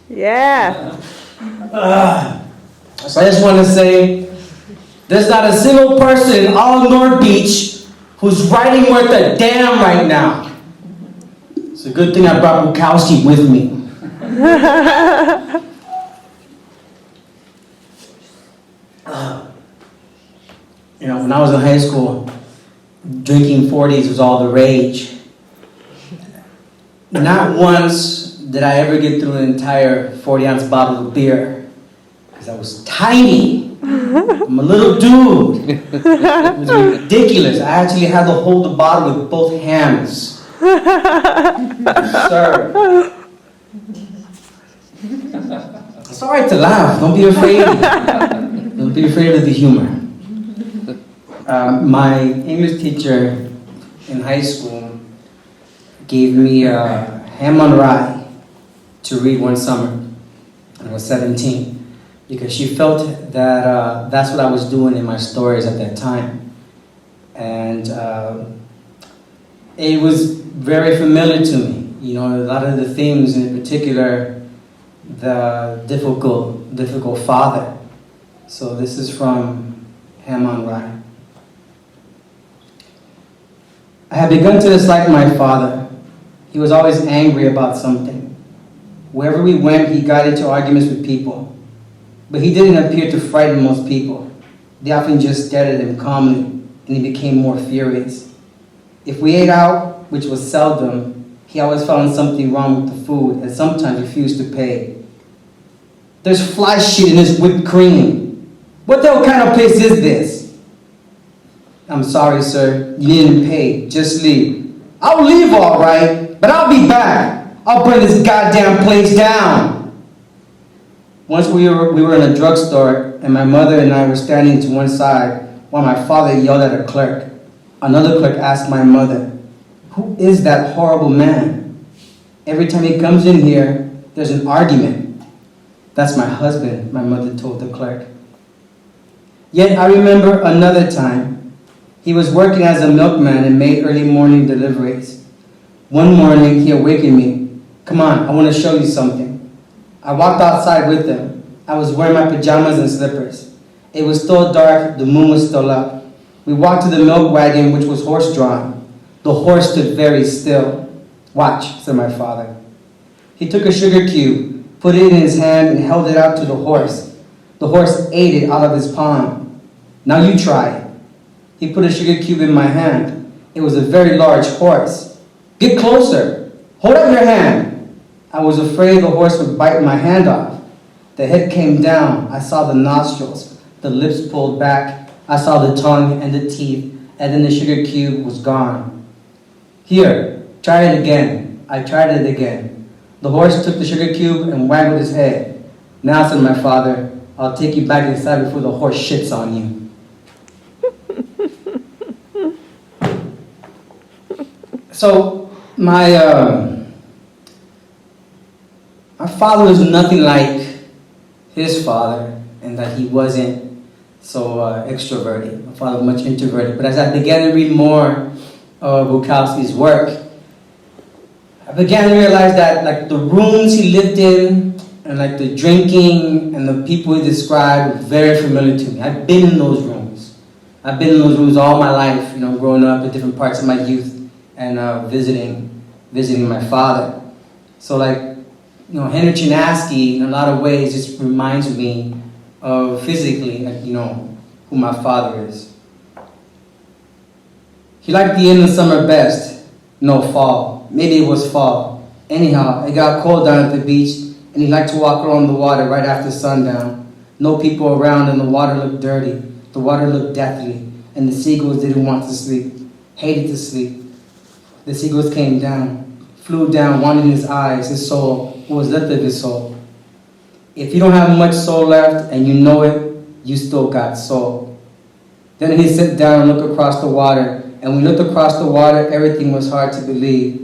Yeah. So I just want to say, there's not a single person in all of North Beach who's writing worth a damn right now. It's a good thing I brought Bukowski with me. When I was in high school, drinking 40s was all the rage. Not once did I ever get through an entire 40-ounce bottle of beer, because I was tiny. I'm a little dude. It was ridiculous. I actually had to hold the bottle with both hands. Sir. It's all right to laugh. Don't be afraid. Don't be afraid of the humor. My English teacher in high school gave me Ham on Rye to read one summer. I was 17, because she felt that that's what I was doing in my stories at that time. And it was very familiar to me. A lot of the themes, in particular, the difficult father. So this is from Ham on Rye. I had begun to dislike my father. He was always angry about something. Wherever we went, he got into arguments with people. But he didn't appear to frighten most people. They often just stared at him calmly, and he became more furious. If we ate out, which was seldom, he always found something wrong with the food and sometimes refused to pay. There's fly shit in this whipped cream. What the hell kind of place is this? I'm sorry, sir. You didn't pay. Just leave. I'll leave all right, but I'll be back. I'll burn this goddamn place down. Once we were in a drugstore, and my mother and I were standing to one side while my father yelled at a clerk. Another clerk asked my mother, "Who is that horrible man? Every time he comes in here, there's an argument." "That's my husband," my mother told the clerk. Yet I remember another time. He was working as a milkman and made early morning deliveries. One morning, he awakened me. "Come on, I want to show you something." I walked outside with him. I was wearing my pajamas and slippers. It was still dark, the moon was still up. We walked to the milk wagon, which was horse-drawn. The horse stood very still. "Watch," said my father. He took a sugar cube, put it in his hand, and held it out to the horse. The horse ate it out of his palm. "Now you try it." He put a sugar cube in my hand. It was a very large horse. "Get closer. Hold up your hand." I was afraid the horse would bite my hand off. The head came down. I saw the nostrils. The lips pulled back. I saw the tongue and the teeth, and then the sugar cube was gone. "Here, try it again." I tried it again. The horse took the sugar cube and waggled his head. "Now," said my father, "I'll take you back inside before the horse shits on you." So my father was nothing like his father, in that he wasn't so extroverted. My father was much introverted. But as I began to read more of Bukowski's work, I began to realize that the rooms he lived in, and the drinking and the people he described were very familiar to me. I've been in those rooms. I've been in those rooms all my life, growing up in different parts of my youth, and visiting my father. So Henry Chinaski, in a lot of ways, just reminds me of physically, who my father is. He liked the end of summer best. No, fall. Maybe it was fall. Anyhow, it got cold down at the beach, and he liked to walk around the water right after sundown. No people around, and the water looked dirty. The water looked deathly, and the seagulls didn't want to sleep, hated to sleep. The seagulls came down, flew down, wanted his eyes, his soul, what was left of his soul. If you don't have much soul left, and you know it, you still got soul. Then he sat down and looked across the water, and when we looked across the water, everything was hard to believe.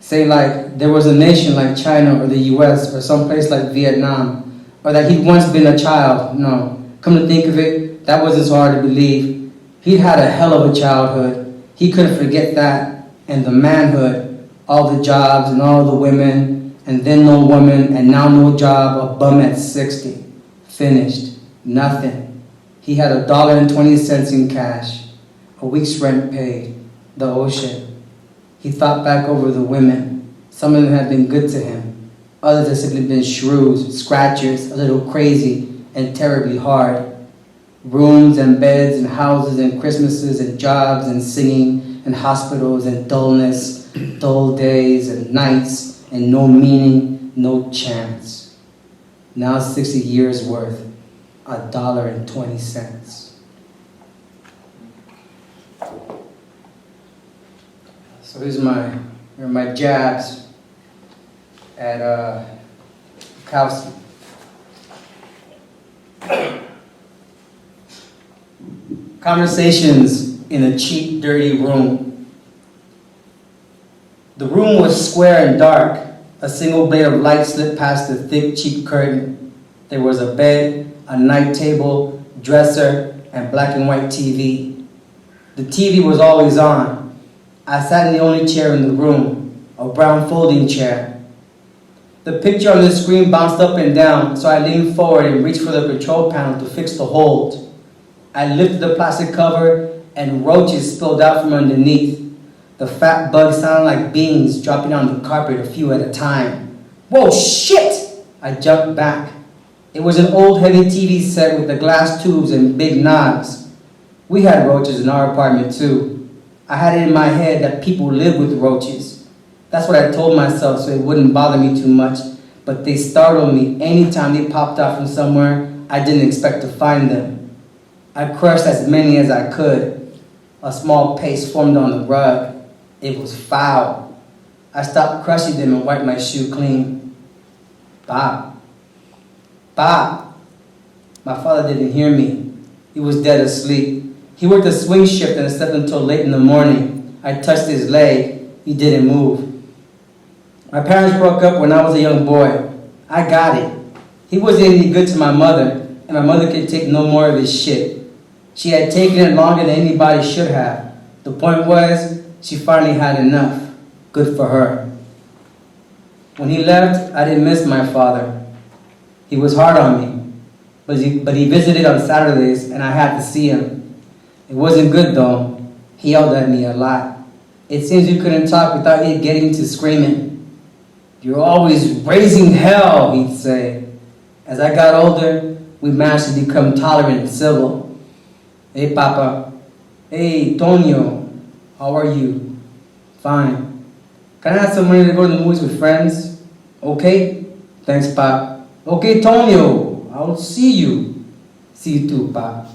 Say there was a nation like China or the US or someplace like Vietnam, or that he'd once been a child. No, come to think of it, that wasn't so hard to believe. He'd had a hell of a childhood. He couldn't forget that. And the manhood, all the jobs and all the women and then no woman, and now no job, a bum at 60. Finished. Nothing. He had $1.20 in cash, a week's rent paid, the ocean. He thought back over the women. Some of them had been good to him. Others had simply been shrews, scratchers, a little crazy, and terribly hard. Rooms and beds and houses and Christmases and jobs and singing and hospitals and dullness, dull days and nights and no meaning, no chance. Now 60 years worth, $1.20. So here are my jabs at Bukowski. Conversations in a cheap, dirty room. The room was square and dark. A single blade of light slipped past the thick, cheap curtain. There was a bed, a night table, dresser, and black and white TV. The TV was always on. I sat in the only chair in the room, a brown folding chair. The picture on the screen bounced up and down, so I leaned forward and reached for the control panel to fix the hold. I lifted the plastic cover and roaches spilled out from underneath. The fat bugs sounded like beans dropping on the carpet, a few at a time. Whoa, shit! I jumped back. It was an old heavy TV set with the glass tubes and big knobs. We had roaches in our apartment too. I had it in my head that people live with roaches. That's what I told myself so it wouldn't bother me too much, but they startled me anytime they popped out from somewhere I didn't expect to find them. I crushed as many as I could. A small paste formed on the rug. It was foul. I stopped crushing them and wiped my shoe clean. Bob. Bob. My father didn't hear me. He was dead asleep. He worked a swing shift and slept until late in the morning. I touched his leg. He didn't move. My parents broke up when I was a young boy. I got it. He wasn't any good to my mother, and my mother could take no more of his shit. She had taken it longer than anybody should have. The point was, she finally had enough. Good for her. When he left, I didn't miss my father. He was hard on me, but he visited on Saturdays and I had to see him. It wasn't good though. He yelled at me a lot. It seems we couldn't talk without it getting to screaming. "You're always raising hell," he'd say. As I got older, we managed to become tolerant and civil. "Hey, Papa." "Hey, Tonio. How are you?" "Fine." "Can I have some money to go to the movies with friends?" "Okay." "Thanks, Pop." "Okay, Tonio. I'll see you." "See you too, Pop."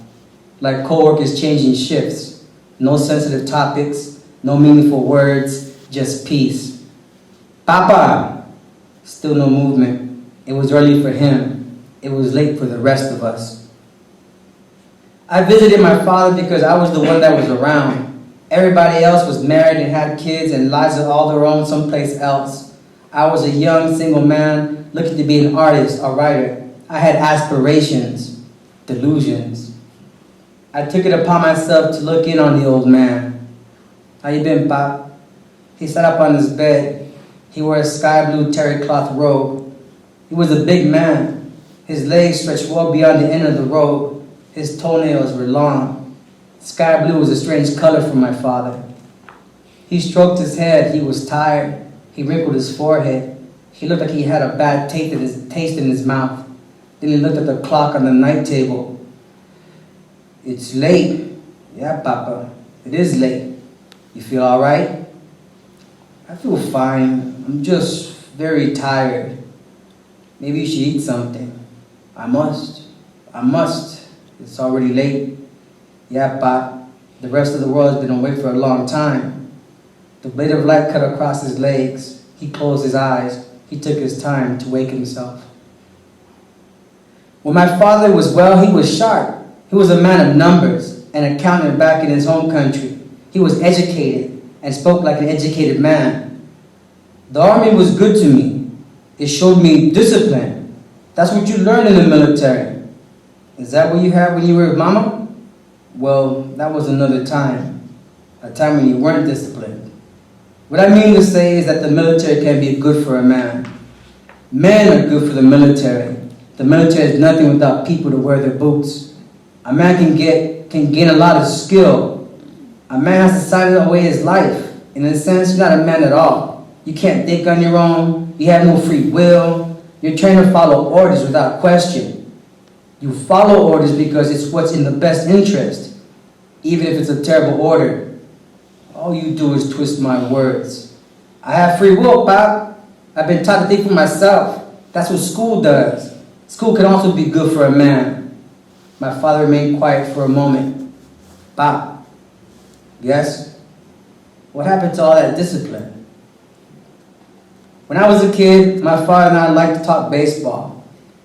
Like co-workers changing shifts. No sensitive topics, no meaningful words, just peace. "Papa." Still no movement. It was early for him. It was late for the rest of us. I visited my father because I was the one that was around. Everybody else was married and had kids and lives of all their own someplace else. I was a young single man looking to be an artist, a writer. I had aspirations, delusions. I took it upon myself to look in on the old man. "How you been, Pop?" He sat up on his bed. He wore a sky blue terry cloth robe. He was a big man. His legs stretched well beyond the end of the robe. His toenails were long. Sky blue was a strange color for my father. He stroked his head. He was tired. He wrinkled his forehead. He looked like he had a bad taste in his mouth. Then he looked at the clock on the night table. "It's late." "Yeah, Papa, it is late. You feel all right?" "I feel fine. I'm just very tired." "Maybe you should eat something." I must. It's already late." "Yeah, Pop. The rest of the world has been awake for a long time." The blade of light cut across his legs. He closed his eyes. He took his time to wake himself. When my father was well, he was sharp. He was a man of numbers, an accountant back in his home country. He was educated and spoke like an educated man. The army was good to me. It showed me discipline. That's what you learn in the military. Is that what you had when you were with Mama? Well, that was another time. A time when you weren't disciplined. What I mean to say is that the military can be good for a man. Men are good for the military. The military is nothing without people to wear their boots. A man can gain a lot of skill. A man has decided away his life. In a sense, you're not a man at all. You can't think on your own. You have no free will. You're trained to follow orders without question. You follow orders because it's what's in the best interest, even if it's a terrible order. All you do is twist my words. I have free will, Pop. I've been taught to think for myself. That's what school does. School can also be good for a man. My father remained quiet for a moment. Pop. Yes? What happened to all that discipline? When I was a kid, my father and I liked to talk baseball.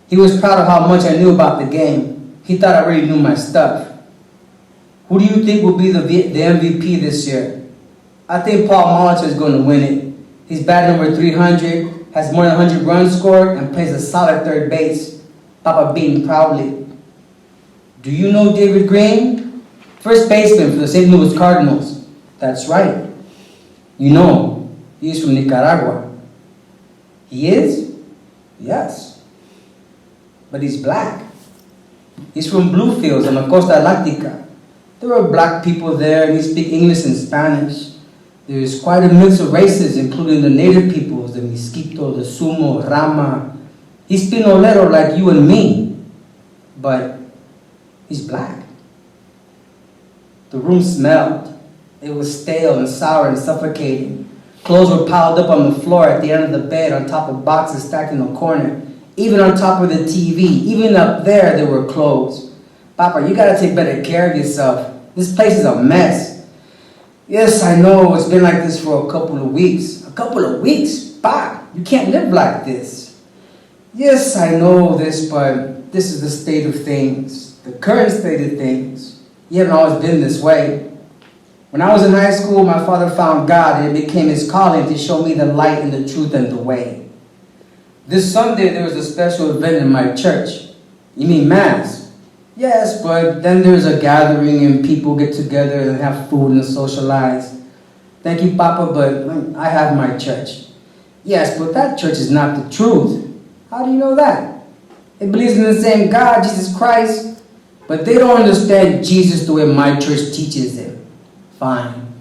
He was proud of how much I knew about the game. He thought I really knew my stuff. Who do you think will be the MVP this year? I think Paul Molitor is going to win it. He's batting over 300, has more than 100 runs scored, and plays a solid third base. Papa beating proudly. Do you know David Green? First baseman for the St. Louis Cardinals. That's right. You know, he's from Nicaragua. He is? Yes. But he's black. He's from Bluefields on the Costa Atlántica. There are black people there, and they speak English and Spanish. There is quite a mix of races, including the native peoples, the Miskito, the Sumo, Rama. He's Pinolero like you and me, but he's black. The room smelled. It was stale and sour and suffocating. Clothes were piled up on the floor at the end of the bed on top of boxes stacked in the corner. Even on top of the TV, even up there were clothes. Papa, you gotta take better care of yourself. This place is a mess. Yes, I know, it's been like this for a couple of weeks. A couple of weeks? Pop, you can't live like this. Yes, I know this, but this is the state of things. The current state of things. You haven't always been this way. When I was in high school, my father found God, and it became his calling to show me the light and the truth and the way. This Sunday, there was a special event in my church. You mean Mass? Yes, but then there's a gathering and people get together and have food and socialize. Thank you, Papa, but I have my church. Yes, but that church is not the truth. How do you know that? It believes in the same God, Jesus Christ, but they don't understand Jesus the way my church teaches him. Fine.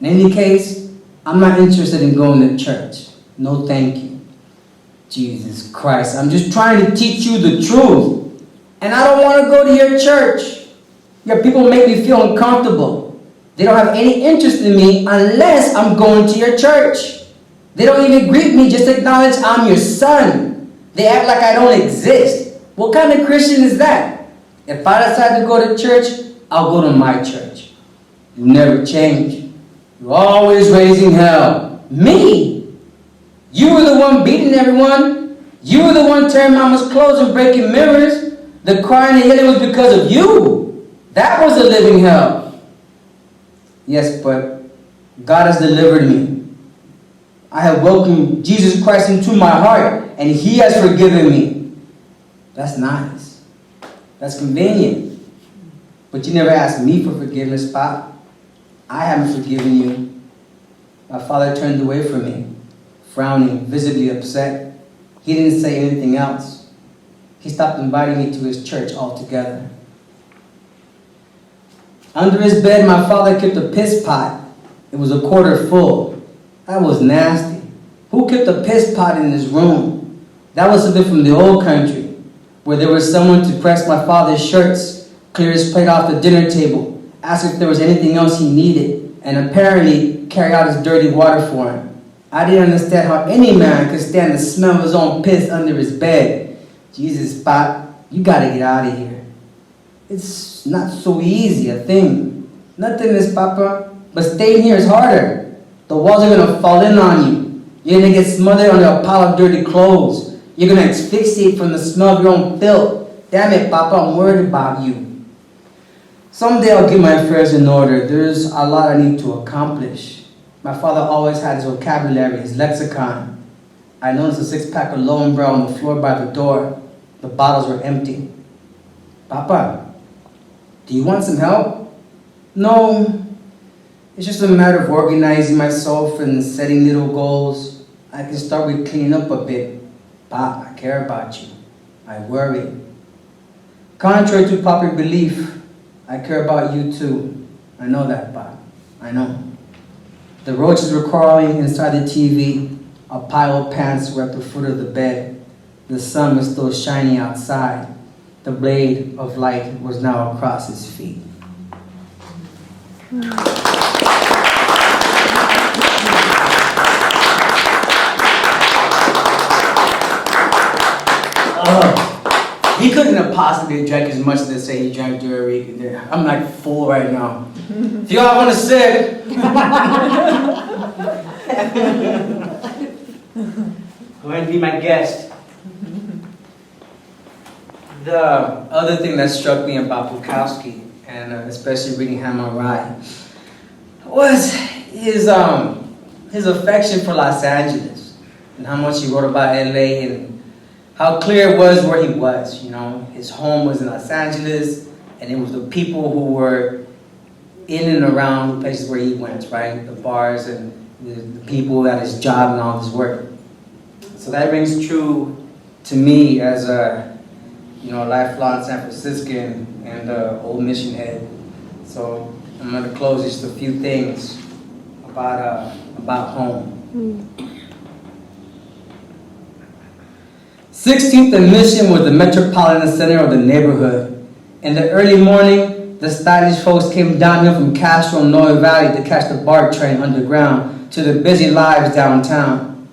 In any case, I'm not interested in going to church. No, thank you. Jesus Christ, I'm just trying to teach you the truth. And I don't want to go to your church. Your people make me feel uncomfortable. They don't have any interest in me unless I'm going to your church. They don't even greet me, just acknowledge I'm your son. They act like I don't exist. What kind of Christian is that? If I decide to go to church, I'll go to my church. You never change. You're always raising hell. Me? You were the one beating everyone. You were the one tearing mama's clothes and breaking mirrors. The crying and yelling was because of you. That was a living hell. Yes, but God has delivered me. I have welcomed Jesus Christ into my heart, and he has forgiven me. That's nice. That's convenient. But you never asked me for forgiveness, Pop. I haven't forgiven you. My father turned away from me, frowning, visibly upset. He didn't say anything else. He stopped inviting me to his church altogether. Under his bed, my father kept a piss pot. It was a quarter full. That was nasty. Who kept a piss pot in his room? That was something from the old country, where there was someone to press my father's shirts, clear his plate off the dinner table, ask if there was anything else he needed, and apparently carry out his dirty water for him. I didn't understand how any man could stand the smell of his own piss under his bed. Jesus, Pop, you gotta get out of here. It's not so easy a thing. Nothing is, Papa, but staying here is harder. The walls are gonna fall in on you. You're gonna get smothered under a pile of dirty clothes. You're gonna asphyxiate from the smell of your own filth. Damn it, Papa, I'm worried about you. Someday I'll get my affairs in order. There's a lot I need to accomplish. My father always had his vocabulary, his lexicon. I noticed a 6-pack of Lowenbrow on the floor by the door. The bottles were empty. Papa, do you want some help? No, it's just a matter of organizing myself and setting little goals. I can start with cleaning up a bit. Pop, I care about you. I worry. Contrary to popular belief, I care about you too. I know that, Pop. I know. The roaches were crawling inside the TV. A pile of pants were at the foot of the bed. The sun was still shining outside. The blade of light was now across his feet. He couldn't have possibly drank as much as they say he drank during a week. I'm like full right now. If y'all want to sit, go ahead and be my guest. The other thing that struck me about Bukowski, and especially reading Hammer Rye, was his affection for Los Angeles and how much he wrote about LA and how clear it was where he was. You know, his home was in Los Angeles, and it was the people who were in and around the places where he went, right? The bars and the people at his job and all his work. So that rings true to me as a, lifelong San Franciscan and old mission head. So I'm going to close just a few things about home. 16th and Mission was the metropolitan center of the neighborhood. In the early morning, the stylish folks came downhill from Castro and Noe Valley to catch the BART train underground to the busy lives downtown.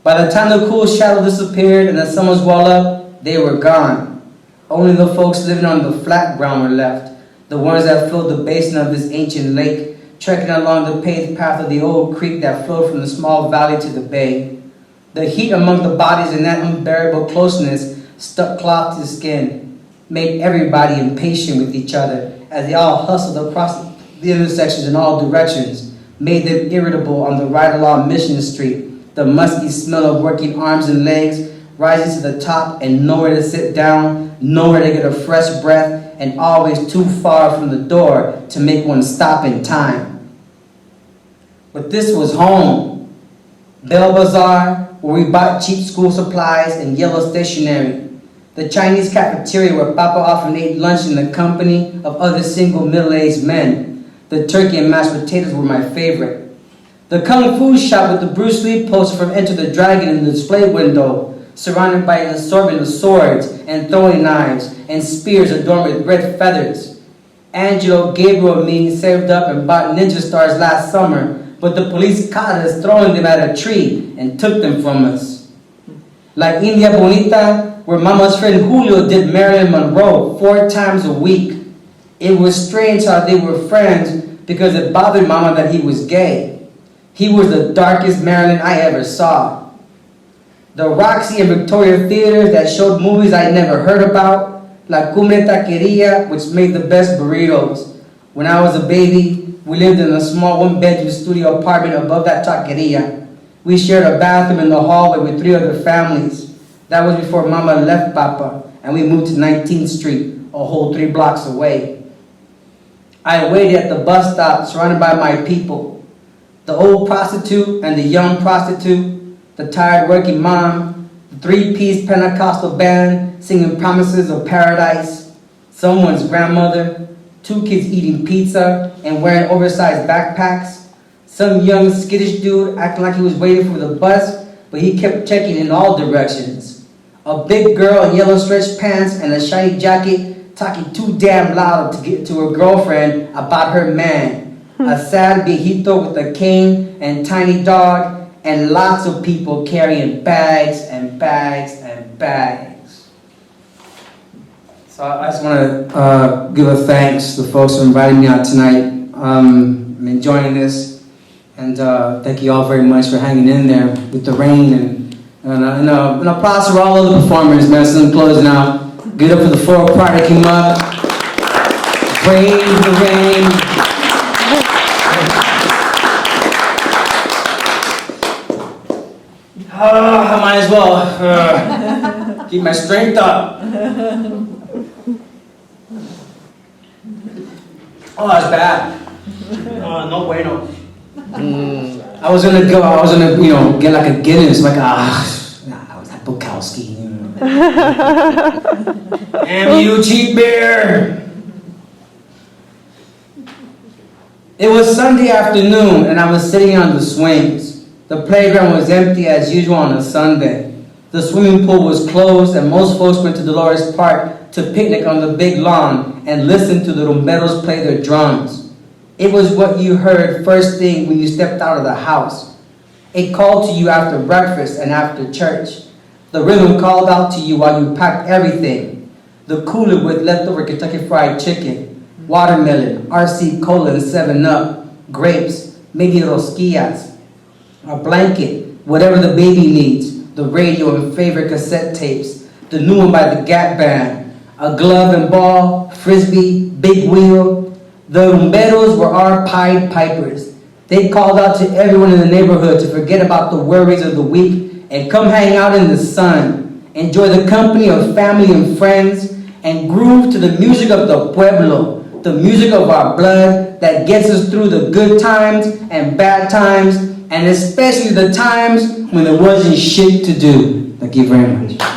By the time the cool shadow disappeared and the sun was well up, they were gone. Only the folks living on the flat ground were left, the ones that filled the basin of this ancient lake, trekking along the paved path of the old creek that flowed from the small valley to the bay. The heat among the bodies in that unbearable closeness stuck cloth to the skin, made everybody impatient with each other as they all hustled across the intersections in all directions, made them irritable on the ride along Mission Street, the musty smell of working arms and legs rising to the top and nowhere to sit down, nowhere to get a fresh breath, and always too far from the door to make one stop in time. But this was home. Bell Bazaar, where we bought cheap school supplies and yellow stationery. The Chinese cafeteria where Papa often ate lunch in the company of other single middle-aged men. The turkey and mashed potatoes were my favorite. The kung fu shop with the Bruce Lee poster from Enter the Dragon in the display window, surrounded by an assortment of swords and throwing knives and spears adorned with red feathers. Angelo, Gabriel, and me saved up and bought ninja stars last summer, but the police caught us throwing them at a tree and took them from us. Like India Bonita, where Mama's friend Julio did Marilyn Monroe 4 times a week. It was strange how they were friends because it bothered Mama that he was gay. He was the darkest Marilyn I ever saw. The Roxy and Victoria theaters that showed movies I never heard about, La Cumbre Taqueria, which made the best burritos. When I was a baby, we lived in a small one-bedroom studio apartment above that taqueria. We shared a bathroom in the hallway with 3 other families. That was before Mama left Papa, and we moved to 19th Street, a whole 3 blocks away. I waited at the bus stop, surrounded by my people. The old prostitute and the young prostitute, the tired working mom, the 3-piece Pentecostal band singing promises of paradise, someone's grandmother, 2 kids eating pizza and wearing oversized backpacks, some young skittish dude acting like he was waiting for the bus, but he kept checking in all directions. A big girl in yellow stretch pants and a shiny jacket talking too damn loud to get to her girlfriend about her man. A sad viejito with a cane and tiny dog, and lots of people carrying bags and bags and bags. So I just want to give a thanks to the folks who invited me out tonight. I'm enjoying this, and thank you all very much for hanging in there with the rain, and an applause for all of the performers, man. So I'm closing out. Give it up for the 4 choir that came up. Brave the rain. I might as well keep my strength up. Oh, that's bad. No bueno. I was gonna get like a Guinness, like nah, I was like, Bukowski. Damn you, cheap beer! It was Sunday afternoon, and I was sitting on the swings. The playground was empty as usual on a Sunday. The swimming pool was closed, and most folks went to Dolores Park to picnic on the big lawn and listen to the rumberos play their drums. It was what you heard first thing when you stepped out of the house. It called to you after breakfast and after church. The rhythm called out to you while you packed everything. The cooler with leftover Kentucky Fried Chicken, watermelon, RC Cola and 7-Up, grapes, maybe rosquillas, a blanket, whatever the baby needs, the radio and favorite cassette tapes, the new one by the Gap Band, a glove and ball, frisbee, big wheel. The rumberos were our Pied Pipers. They called out to everyone in the neighborhood to forget about the worries of the week and come hang out in the sun, enjoy the company of family and friends, and groove to the music of the pueblo, the music of our blood that gets us through the good times and bad times, and especially the times when there wasn't shit to do. Thank you very much.